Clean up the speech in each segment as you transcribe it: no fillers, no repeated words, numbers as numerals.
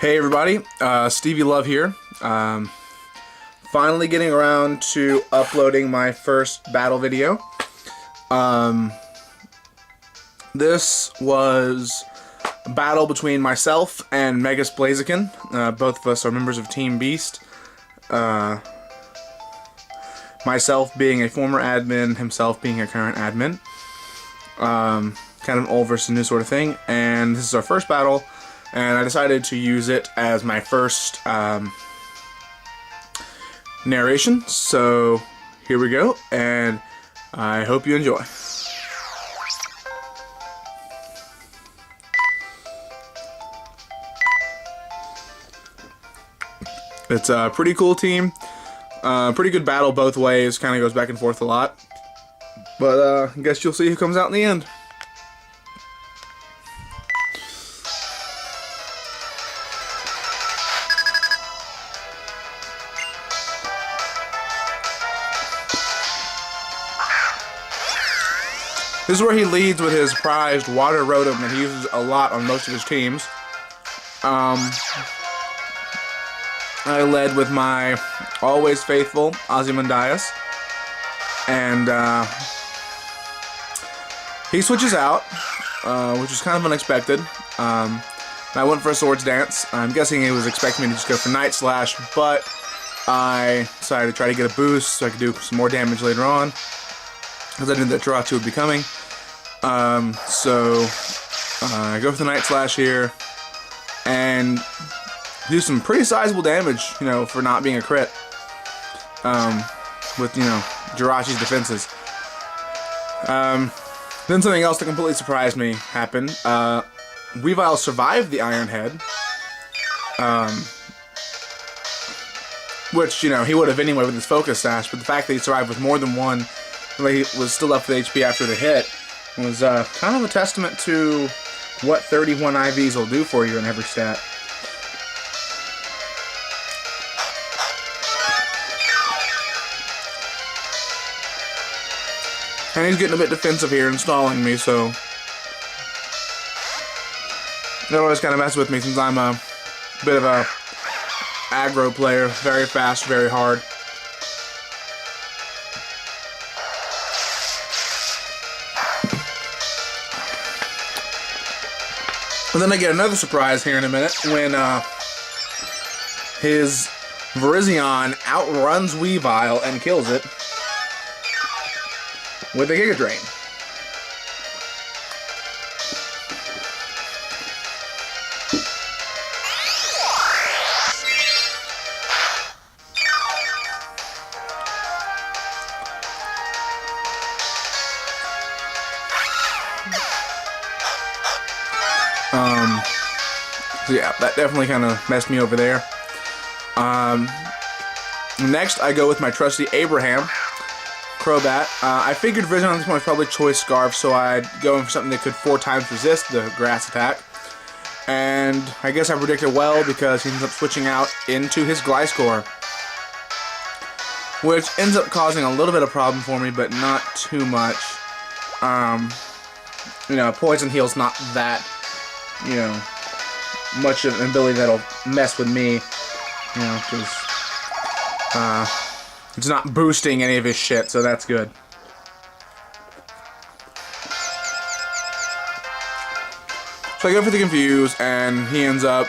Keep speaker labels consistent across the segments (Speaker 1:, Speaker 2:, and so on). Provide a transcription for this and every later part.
Speaker 1: Hey everybody, Stevie Love here. Finally getting around to uploading my first battle video. This was a battle between myself and Megas Blaziken. Both of us are members of Team Beast. Myself being a former admin, himself being a current admin. Kind of an old versus new sort of thing. And this is our first battle. And I decided to use it as my first narration. So here we go, and I hope you enjoy. It's a pretty cool team. Pretty good battle both ways. Kind of goes back and forth a lot. But I guess you'll see who comes out in the end. This is where he leads with his prized water rotom that he uses a lot on most of his teams. I led with my always faithful Ozymandias, and he switches out, which is kind of unexpected. I went for a swords dance. I'm guessing he was expecting me to just go for Night Slash, but I decided to try to get a boost so I could do some more damage later on, because I knew that Jirachi would be coming. I go for the Night Slash here, and do some pretty sizable damage, you know, for not being a crit, with, you know, Jirachi's defenses. Then something else that completely surprised me happened. Weavile survived the Iron Head, which, you know, he would have anyway with his Focus Sash, but the fact that he survived with more than one, he was still up with HP after the hit, was kind of a testament to what 31 IVs will do for you in every stat. And he's getting a bit defensive here and stalling me, so that always kind of messes with me since I'm a bit of a aggro player, very fast, very hard. And then I get another surprise here in a minute when his Virizion outruns Weavile and kills it with a Giga Drain. So yeah, that definitely kind of messed me over there. Next, I go with my trusty Abraham, Crobat. I figured Virizion on this one was probably Choice Scarf, so I'd go in for something that could 4 times resist the grass attack. And I guess I predicted well, because he ends up switching out into his Gliscor, which ends up causing a little bit of problem for me, but not too much. You know, Poison Heal's not that, you know, much of an ability that'll mess with me, you know, because it's not boosting any of his shit, so that's good. So I go for the Confuse, and he ends up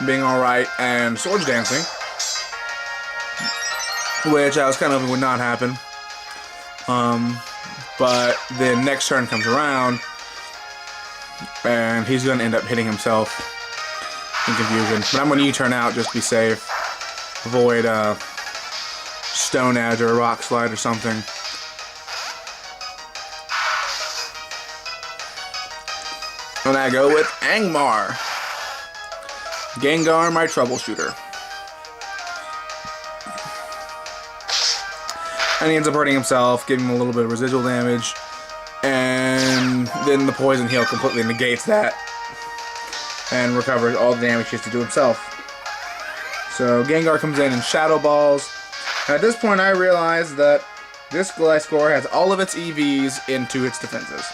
Speaker 1: being alright and Swords Dancing, which I was kind of hoping would not happen. But then next turn comes around, and he's going to end up hitting himself in Confusion. But I'm going to U-turn out just to be safe. Avoid Stone Edge or a Rock Slide or something. And I go with Angmar. Gengar, my troubleshooter. And he ends up hurting himself, giving him a little bit of residual damage. And then the Poison Heal completely negates that and recovers all the damage he has to do himself. So Gengar comes in and Shadow Balls. At this point I realize that this Gliscor has all of its EVs into its defenses.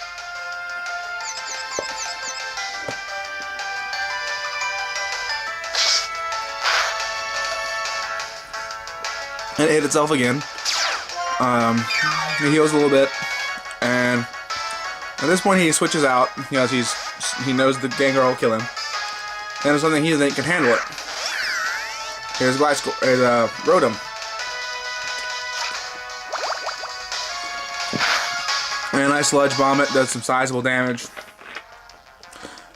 Speaker 1: And it hit itself again. He heals a little bit, and at this point he switches out because he knows the Gengar will kill him. And there's something he doesn't can handle it. Here's Rotom. And I Sludge Bomb it, does some sizable damage.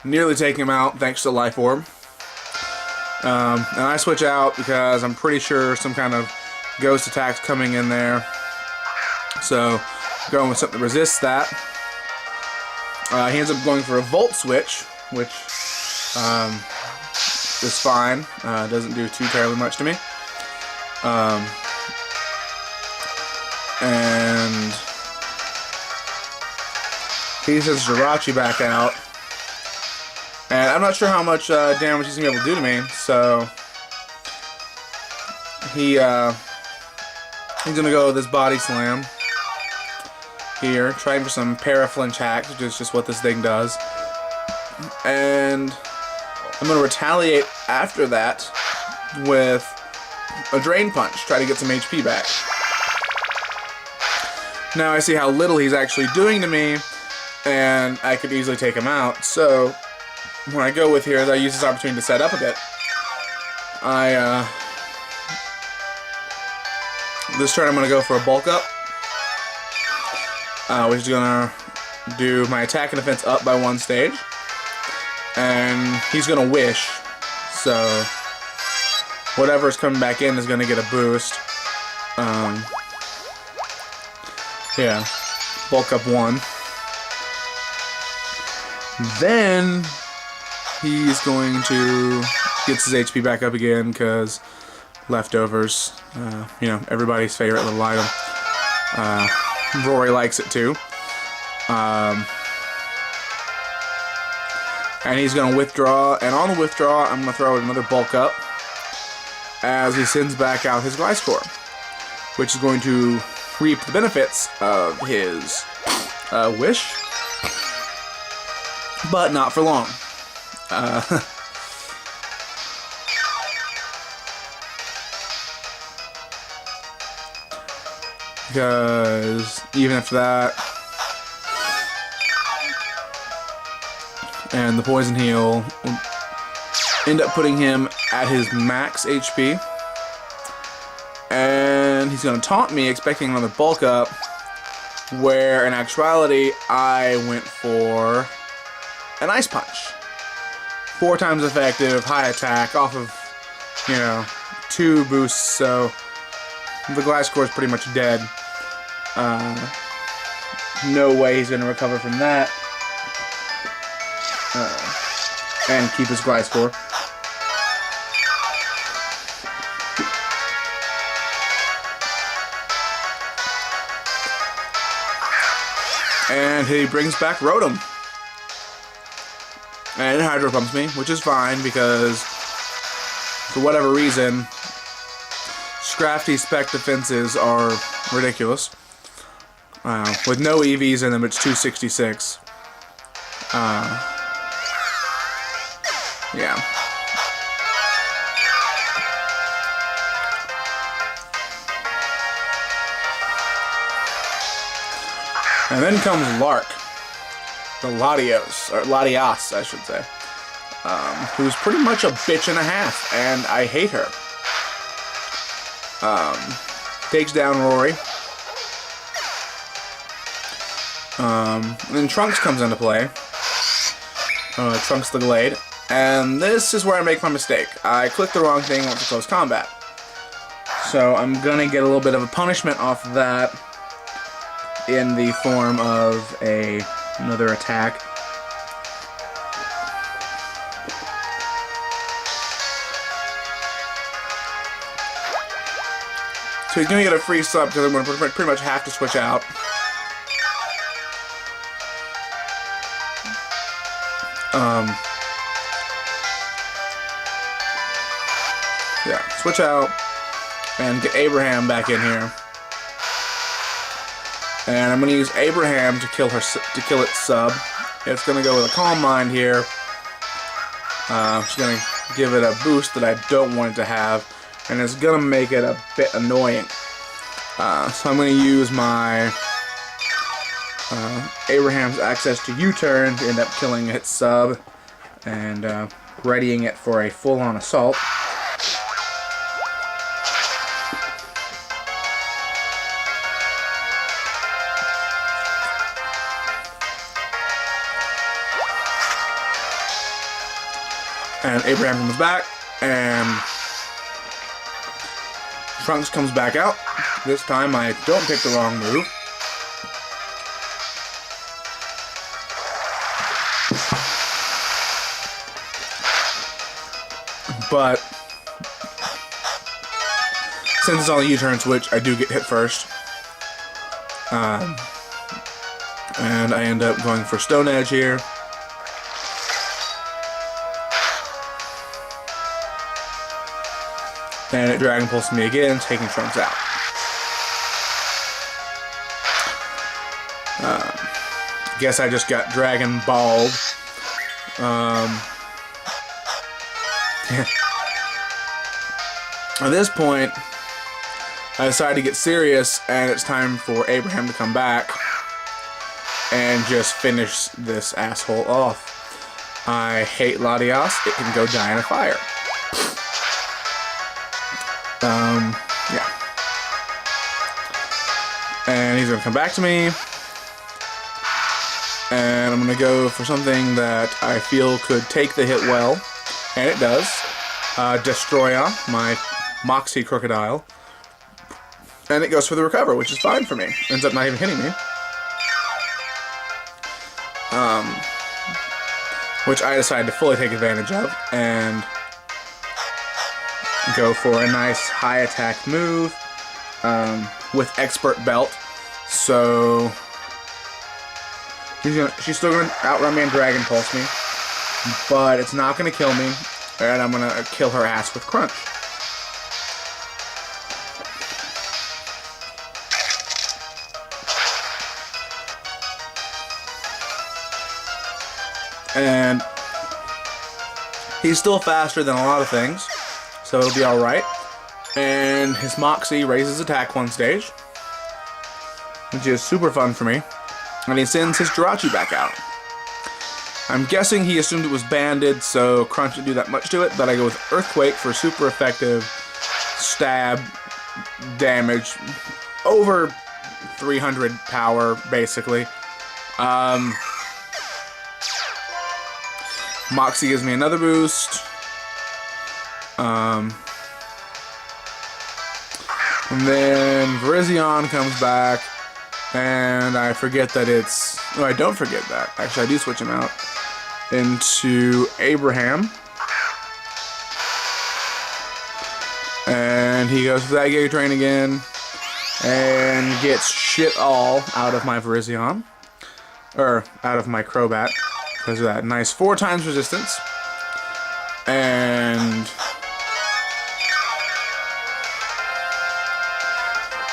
Speaker 1: Nearly taking him out thanks to Life Orb. And I switch out because I'm pretty sure some kind of ghost attack's coming in there. So, going with something that resists that. He ends up going for a Volt Switch, which is fine. Doesn't do too terribly much to me. And he sends Jirachi back out. And I'm not sure how much damage he's going to be able to do to me, so he's going to go with this Body Slam here, trying for some Paraflinch hacks, which is just what this thing does. And I'm going to retaliate after that with a Drain Punch, try to get some HP back. Now I see how little he's actually doing to me, and I could easily take him out, so what I go with here is I use this opportunity to set up a bit. This turn I'm going to go for a Bulk Up, which is going to do my attack and defense up by 1 stage. And he's going to Wish, so whatever's coming back in is going to get a boost. Yeah, Bulk Up 1. Then he's going to get his HP back up again because leftovers, you know, everybody's favorite little item. Rory likes it too. And he's going to withdraw, and on the withdraw, I'm going to throw another Bulk Up as he sends back out his Gliscor, which is going to reap the benefits of his Wish, but not for long. Because even after that, and the Poison Heal will end up putting him at his max HP, and he's going to taunt me expecting another Bulk Up, where in actuality I went for an Ice Punch. 4 times effective, high attack, off of, you know, 2 boosts, so the Gliscor is pretty much dead. No way he's going to recover from that. And keep his Gliscor. And he brings back Rotom. And it Hydro Pumps me, which is fine because, for whatever reason, Scrafty spec defenses are ridiculous. With no EVs in them, it's 266. Yeah. And then comes Lark. The Latios, or Latias, I should say. Who's pretty much a bitch and a half, and I hate her. Takes down Rory. And then Trunks comes into play. Trunks the Glade. And this is where I make my mistake. I clicked the wrong thing and went to close combat. So I'm gonna get a little bit of a punishment off of that in the form of another attack. So he's gonna get a free sub because I'm gonna pretty much have to switch out. Yeah, switch out and get Abraham back in here. And I'm going to use Abraham to kill its sub. It's going to go with a Calm Mind here. She's going to give it a boost that I don't want it to have. and it's gonna make it a bit annoying. So I'm gonna use my Abraham's access to U-turn to end up killing its sub and readying it for a full-on assault. And Abraham comes back, and Trunks comes back out. This time I don't pick the wrong move. But since it's on the U-turn switch, I do get hit first. And I end up going for Stone Edge here. And it Dragon Pulses me again, taking Trunks out. Guess I just got Dragon Balled. At this point, I decided to get serious, and it's time for Abraham to come back and just finish this asshole off. I hate Latias. It can go die in a fire. Yeah. And he's gonna come back to me, and I'm gonna go for something that I feel could take the hit well, and it does. Destroya, my Moxie Crocodile, and it goes for the recover, which is fine for me. Ends up not even hitting me. Which I decided to fully take advantage of, and go for a nice high attack move with Expert Belt. So she's still gonna outrun me and Dragon Pulse me, but it's not gonna kill me, and I'm gonna kill her ass with Crunch. And he's still faster than a lot of things, so it'll be alright. And his Moxie raises attack one stage, which is super fun for me. And he sends his Jirachi back out. I'm guessing he assumed it was banded, so Crunch didn't do that much to it, but I go with Earthquake for super effective stab damage. Over 300 power, basically. Moxie gives me another boost. And then Virizion comes back, and I forget that it's... No, I don't forget that. Actually, I do switch him out into Abraham. And he goes for that Giga Train again, and gets shit all out of my Virizion. Or, out of my Crobat. Because of that nice 4 times resistance. And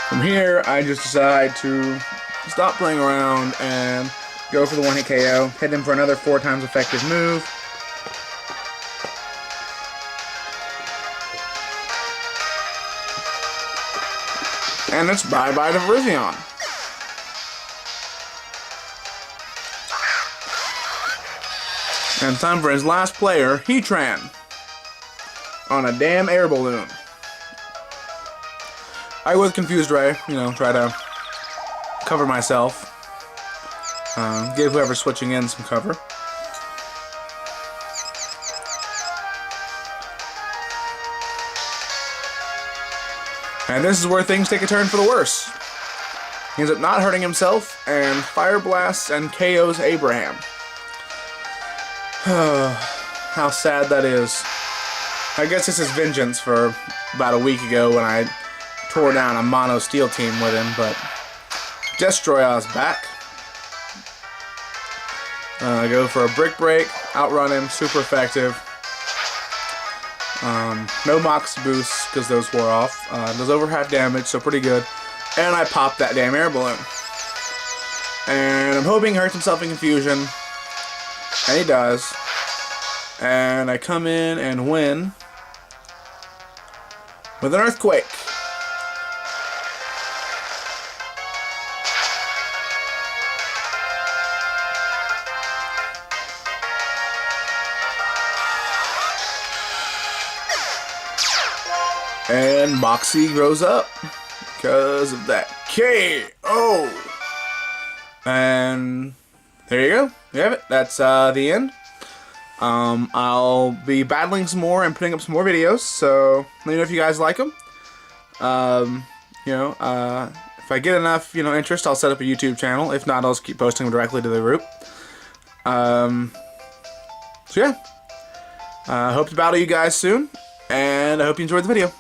Speaker 1: from here, I just decide to stop playing around and go for the one-hit KO. Hit him for another 4 times effective move. And it's bye-bye to Virizion. And time for his last player, Heatran, on a damn air balloon. I go with Confused Ray, you know, try to cover myself. Give whoever's switching in some cover. And this is where things take a turn for the worse. He ends up not hurting himself, and Fire Blasts and KOs Abraham. How sad that is. I guess this is vengeance for about a week ago when I tore down a mono steel team with him, but Destroya's back. I go for a Brick Break, outrun him, super effective. No Mox boosts because those wore off. Does over half damage, so pretty good. And I pop that damn air balloon. And I'm hoping he hurts himself in confusion. And he does. And I come in and win with an earthquake. And Moxie grows up because of that KO. And there you go. You have it. That's the end. I'll be battling some more and putting up some more videos, so let me know if you guys like them. If I get enough, interest, I'll set up a YouTube channel. If not, I'll just keep posting them directly to the group. So yeah. Hope to battle you guys soon, and I hope you enjoyed the video.